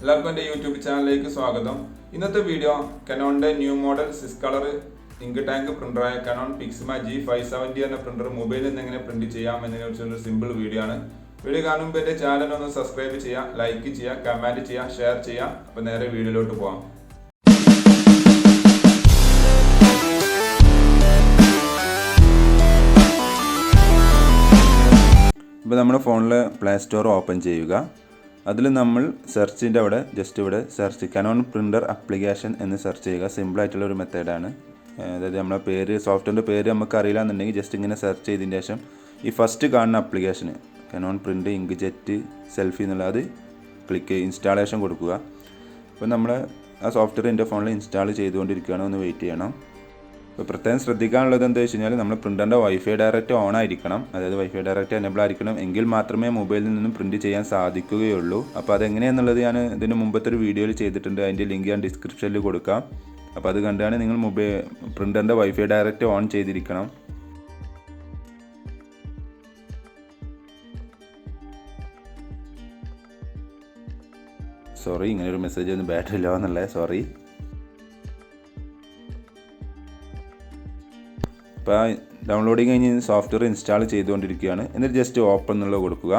എല്ലാവർക്കും എൻ്റെ യൂട്യൂബ് ചാനലിലേക്ക് സ്വാഗതം. ഇന്നത്തെ വീഡിയോ Canonന്റെ new model 6 colour ink tank പ്രിന്ററായ Canon PIXMA G570 എന്ന പ്രിന്റർ മൊബൈലിൽ നിന്ന് എങ്ങനെ പ്രിന്റ് ചെയ്യാം എന്നതിനെക്കുറിച്ചുള്ള സിമ്പിൾ വീഡിയോ ആണ്. വീഡിയോ കാണുമ്പോൾ എൻ്റെ ചാനൽ ഒന്ന് സബ്സ്ക്രൈബ് ചെയ്യുക, ലൈക്ക് ചെയ്യുക, കമൻറ്റ് ചെയ്യുക, ഷെയർ ചെയ്യുക. അപ്പോൾ നേരെ വീഡിയോയിലോട്ട് പോകാം. ഇപ്പോൾ നമ്മുടെ ഫോണിൽ പ്ലേ സ്റ്റോർ ഓപ്പൺ ചെയ്യുക. അതിൽ നമ്മൾ സെർച്ചിൻ്റെ അവിടെ ജസ്റ്റ് ഇവിടെ സെർച്ച് Canon പ്രിൻ്റർ ആപ്ലിക്കേഷൻ എന്ന് സെർച്ച് ചെയ്യുക. സിമ്പിളായിട്ടുള്ള ഒരു മെത്തേഡാണ്. അതായത് നമ്മളെ പേര് സോഫ്റ്റ്വെയറിൻ്റെ പേര് നമുക്ക് അറിയില്ല എന്നുണ്ടെങ്കിൽ ജസ്റ്റ് ഇങ്ങനെ സെർച്ച് ചെയ്തതിന് ശേഷം ഈ ഫസ്റ്റ് കാണുന്ന ആപ്ലിക്കേഷന് Canon print ink jet selfie എന്നുള്ളത് ക്ലിക്ക് ഇൻസ്റ്റാളേഷൻ കൊടുക്കുക. അപ്പോൾ നമ്മൾ ആ സോഫ്റ്റ്വെയർ എൻ്റെ ഫോണിൽ ഇൻസ്റ്റാൾ ചെയ്തുകൊണ്ടിരിക്കുകയാണ്. ഒന്ന് വെയിറ്റ് ചെയ്യണം. ഇപ്പോൾ പ്രത്യേകം ശ്രദ്ധിക്കാനുള്ളത് എന്താ വെച്ച് കഴിഞ്ഞാൽ നമ്മൾ പ്രിൻ്ററിൻ്റെ വൈഫൈ ഡയറക്റ്റ് ഓൺ ആയിരിക്കണം. അതായത് വൈഫൈ ഡയറക്റ്റ് എനേബിൾ ആയിരിക്കണം. എങ്കിൽ മാത്രമേ മൊബൈലിൽ നിന്നും പ്രിൻറ്റ് ചെയ്യാൻ സാധിക്കുകയുള്ളൂ. അപ്പോൾ അതെങ്ങനെയാണെന്നുള്ളത് ഞാൻ ഇതിന് മുമ്പത്തെ ഒരു വീഡിയോയിൽ ചെയ്തിട്ടുണ്ട്. അതിൻ്റെ ലിങ്ക് ഞാൻ ഡിസ്ക്രിപ്ഷനിൽ കൊടുക്കാം. അപ്പോൾ അത് കണ്ടാണ് നിങ്ങൾ പ്രിൻ്ററിൻ്റെ വൈഫൈ ഡയറക്റ്റ് ഓൺ ചെയ്തിരിക്കണം. സോറി, ഇങ്ങനൊരു മെസ്സേജ് ഒന്നും ബാറ്ററി ഇല്ല എന്നുള്ളത്, സോറി. ഇപ്പോൾ ഡൗൺലോഡിങ് കഴിഞ്ഞ് സോഫ്റ്റ്വെയർ ഇൻസ്റ്റാൾ ചെയ്തുകൊണ്ടിരിക്കുകയാണ്. എന്നിട്ട് ജസ്റ്റ് ഓപ്പൺ എന്നുള്ളത് കൊടുക്കുക.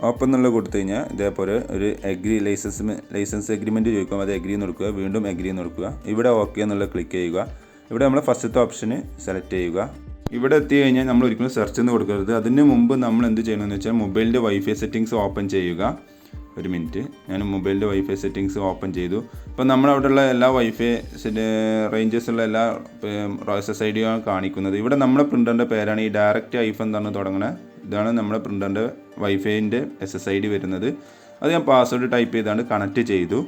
ഓപ്പൺ എന്നുള്ളത് കൊടുത്തു കഴിഞ്ഞാൽ ഇതേപോലെ ഒരു ലൈസൻസ് എഗ്രിമെൻറ്റ് ചോദിക്കും. അത് എഗ്രി എന്ന് കൊടുക്കുക. വീണ്ടും എഗ്രി എന്ന് കൊടുക്കുക. ഇവിടെ ഓക്കെ എന്നുള്ളത് ക്ലിക്ക് ചെയ്യുക. ഇവിടെ നമ്മൾ ഫസ്റ്റത്തെ ഓപ്ഷന് സെലക്ട് ചെയ്യുക. ഇവിടെ എത്തി കഴിഞ്ഞാൽ നമ്മൾ ഒരിക്കലും സെർച്ച് എന്ന് കൊടുക്കരുത്. അതിന് മുമ്പ് നമ്മൾ എന്ത് ചെയ്യണമെന്ന് വെച്ചാൽ മൊബൈലിൻ്റെ വൈഫൈ സെറ്റിങ്സ് ഓപ്പൺ ചെയ്യുക. ഒരു മിനിറ്റ്, ഞാൻ മൊബൈലിൻ്റെ വൈഫൈ സെറ്റിങ്സ് ഓപ്പൺ ചെയ്തു. അപ്പോൾ നമ്മളവിടെയുള്ള എല്ലാ വൈഫൈ റേഞ്ചസുള്ള എല്ലാ SSID കാണിക്കുന്നത്. ഇവിടെ നമ്മുടെ പ്രിൻ്ററിൻ്റെ പേരാണ് ഈ ഡയറക്റ്റ് ഐഫോൺ എന്നാണ് തുടങ്ങുന്നത്. ഇതാണ് നമ്മുടെ പ്രിൻ്ററിൻ്റെ വൈഫൈൻ്റെ SSID വരുന്നത്. അത് ഞാൻ പാസ്വേഡ് ടൈപ്പ് ചെയ്താണ് കണക്റ്റ് ചെയ്തു.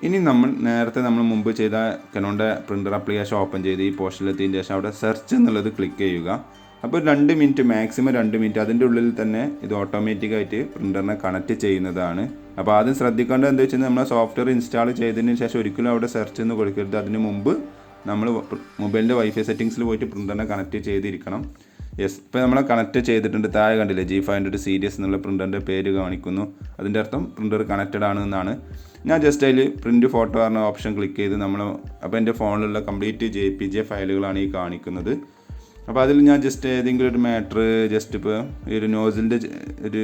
ഇനി നമ്മൾ നേരത്തെ മുമ്പ് ചെയ്ത Canonൻ്റെ പ്രിൻ്റർ ആപ്ലിക്കേഷൻ ഓപ്പൺ ചെയ്ത് ഈ പോർഷനിലെത്തിയതിന് ശേഷം അവിടെ സെർച്ച് എന്നുള്ളത് ക്ലിക്ക് ചെയ്യുക. അപ്പോൾ 2 മിനിറ്റ്, മാക്സിമം 2 മിനിറ്റ്, അതിൻ്റെ ഉള്ളിൽ തന്നെ ഇത് ഓട്ടോമാറ്റിക്കായിട്ട് പ്രിൻ്ററിനെ കണക്റ്റ് ചെയ്യുന്നതാണ്. അപ്പോൾ ആദ്യം ശ്രദ്ധിക്കേണ്ടത് എന്താ വെച്ചാൽ നമ്മൾ സോഫ്റ്റ്വെയർ ഇൻസ്റ്റാൾ ചെയ്തതിന് ശേഷം ഒരിക്കലും അവിടെ സെർച്ച് എന്ന് കൊടുക്കരുത്. അതിന് മുമ്പ് നമ്മൾ മൊബൈലിൻ്റെ വൈഫൈ സെറ്റിങ്സിൽ പോയിട്ട് പ്രിൻ്ററിനെ കണക്റ്റ് ചെയ്തിരിക്കണം. യെസ്, ഇപ്പോൾ നമ്മൾ കണക്റ്റ് ചെയ്തിട്ടുണ്ട്. താഴെ കണ്ടില്ലേ G570 സീരീസ് എന്നുള്ള പ്രിൻ്ററിൻ്റെ പേര് കാണിക്കുന്നു. അതിൻ്റെ അർത്ഥം പ്രിൻ്റർ കണക്റ്റഡ് ആണ് എന്നാണ്. ഞാൻ ജസ്റ്റ് അതിൽ പ്രിൻറ്റ് ഫോട്ടോ പറഞ്ഞ ഓപ്ഷൻ ക്ലിക്ക് ചെയ്ത് അപ്പോൾ എൻ്റെ ഫോണിലുള്ള കംപ്ലീറ്റ് JPG ഫയലുകളാണ് ഈ കാണിക്കുന്നത്. അപ്പോൾ അതിൽ ഞാൻ ജസ്റ്റ് ഏതെങ്കിലും ഒരു മാറ്റർ ജസ്റ്റ് ഇപ്പോൾ ഈ ഒരു നോസിലിൻ്റെ ഒരു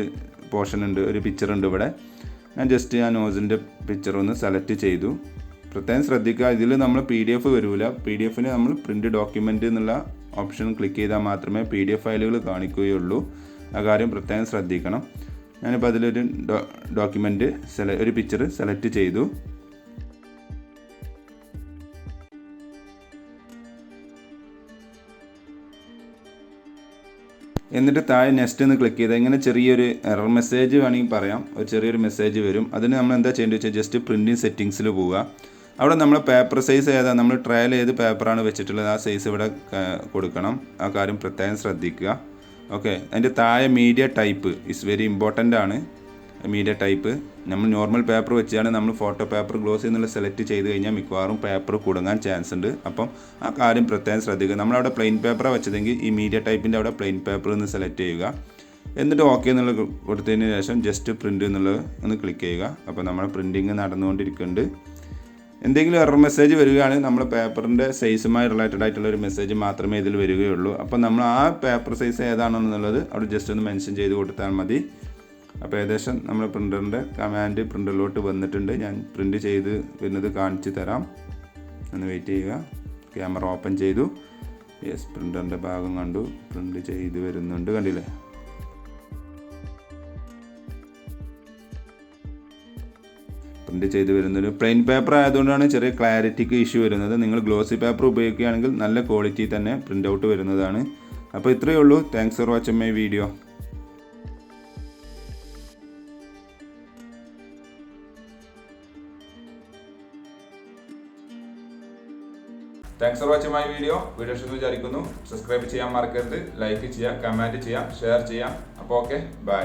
പോർഷൻ ഉണ്ട്, ഒരു പിക്ചർ ഉണ്ട് ഇവിടെ. ഞാൻ ജസ്റ്റ് ആ നോസിലിൻ്റെ പിക്ചർ ഒന്ന് സെലക്ട് ചെയ്തു. പ്രത്യേകം ശ്രദ്ധിക്കുക, ഇതിൽ നമ്മൾ PDF വരില്ല. PDF നമ്മൾ പ്രിൻ്റ് ഡോക്യുമെൻ്റ് എന്നുള്ള ഓപ്ഷൻ ക്ലിക്ക് ചെയ്താൽ മാത്രമേ PDF ഫയലുകൾ കാണിക്കുകയുള്ളൂ. ആ കാര്യം പ്രത്യേകം ശ്രദ്ധിക്കണം. ഞാനിപ്പോൾ അതിലൊരു ഡോക്യുമെൻ്റ് ഒരു പിക്ചർ സെലക്ട് ചെയ്തു. എന്നിട്ട് താഴെ നെക്സ്റ്റ് എന്ന് ക്ലിക്ക് ചെയ്താൽ ഇങ്ങനെ ചെറിയൊരു എറർ മെസ്സേജ് വേണമെങ്കിൽ പറയാം. ഒരു ചെറിയൊരു മെസ്സേജ് വരും. അതിന് നമ്മൾ എന്താ ചെയ്യേണ്ടത് വെച്ചാൽ ജസ്റ്റ് പ്രിൻറ്റിങ് സെറ്റിങ്സിൽ പോവുക. അവിടെ നമ്മൾ പേപ്പർ സൈസ് ഏതാ, നമ്മൾ ട്രയൽ ഏത് പേപ്പറാണ് വെച്ചിട്ടുള്ളത് ആ സൈസ് ഇവിടെ കൊടുക്കണം. ആ കാര്യം പ്രത്യേകം ശ്രദ്ധിക്കുക. ഓക്കെ, അതിൻ്റെ താഴെ media type is very important ആണ്. മീഡിയ ടൈപ്പ് നമ്മൾ നോർമൽ പേപ്പർ വെച്ചാണ് നമ്മൾ ഫോട്ടോ പേപ്പർ ഗ്ലോസ് എന്നുള്ള സെലക്ട് ചെയ്ത് കഴിഞ്ഞാൽ മിക്കവാറും പേപ്പർ കുടുങ്ങാൻ ചാൻസ് ഉണ്ട്. അപ്പം ആ കാര്യം പ്രത്യേകം ശ്രദ്ധിക്കുക. നമ്മളവിടെ പ്ലെയിൻ പേപ്പറാണ് വെച്ചതെങ്കിൽ ഈ മീഡിയ ടൈപ്പിൻ്റെ അവിടെ പ്ലെയിൻ പേപ്പർ എന്ന് സെലക്ട് ചെയ്യുക. എന്നിട്ട് ഓക്കെ എന്നുള്ളത് കൊടുത്തതിന് ശേഷം ജസ്റ്റ് പ്രിൻ്റ് എന്നുള്ളത് ഒന്ന് ക്ലിക്ക് ചെയ്യുക. അപ്പോൾ നമ്മുടെ പ്രിൻറ്റിങ് നടന്നുകൊണ്ടിരിക്കുന്നുണ്ട്. എന്തെങ്കിലും എറർ മെസ്സേജ് വരികയാണെങ്കിൽ നമ്മൾ പേപ്പറിൻ്റെ സൈസുമായി റിലേറ്റഡ് ആയിട്ടുള്ള ഒരു മെസ്സേജ് മാത്രമേ ഇതിൽ വരികയുള്ളൂ. അപ്പോൾ നമ്മൾ ആ പേപ്പർ സൈസ് ഏതാണെന്നുള്ളത് അവിടെ ജസ്റ്റ് ഒന്ന് മെൻഷൻ ചെയ്ത് കൊടുത്താൽ മതി. അപ്പോൾ ഏകദേശം നമ്മൾ പ്രിൻ്ററിൻ്റെ കമാൻഡ് പ്രിൻ്ററിലോട്ട് വന്നിട്ടുണ്ട്. ഞാൻ പ്രിൻ്റ് ചെയ്ത് വരുന്നത് കാണിച്ചു തരാം. ഒന്ന് വെയിറ്റ് ചെയ്യുക. ക്യാമറ ഓപ്പൺ ചെയ്തു. യെസ്, പ്രിൻ്ററിൻ്റെ ഭാഗം കണ്ടു. പ്രിൻ്റ് ചെയ്ത് വരുന്നുണ്ട്, കണ്ടില്ലേ? പ്രിൻ്റ് ചെയ്ത് വരുന്നത് പ്ലെയിൻ പേപ്പർ ആയതുകൊണ്ടാണ് ചെറിയ ക്ലാരിറ്റിക്ക് ഇഷ്യൂ വരുന്നത്. നിങ്ങൾ ഗ്ലോസി പേപ്പർ ഉപയോഗിക്കുകയാണെങ്കിൽ നല്ല ക്വാളിറ്റി തന്നെ പ്രിൻ്റ് ഔട്ട് വരുന്നതാണ്. അപ്പോൾ ഇത്രയേ ഉള്ളൂ. Thanks for watching my video. Thanks for watching my video. Video ഇഷ്ടമെന്ന് വിചാരിക്കുന്നു. സബ്സ്ക്രൈബ് ചെയ്യാൻ മറക്കരുത്. ലൈക്ക് ചെയ്യുക, കമൻറ്റ് ചെയ്യുക, ഷെയർ ചെയ്യുക. അപ്പോൾ ഓക്കെ, ബൈ.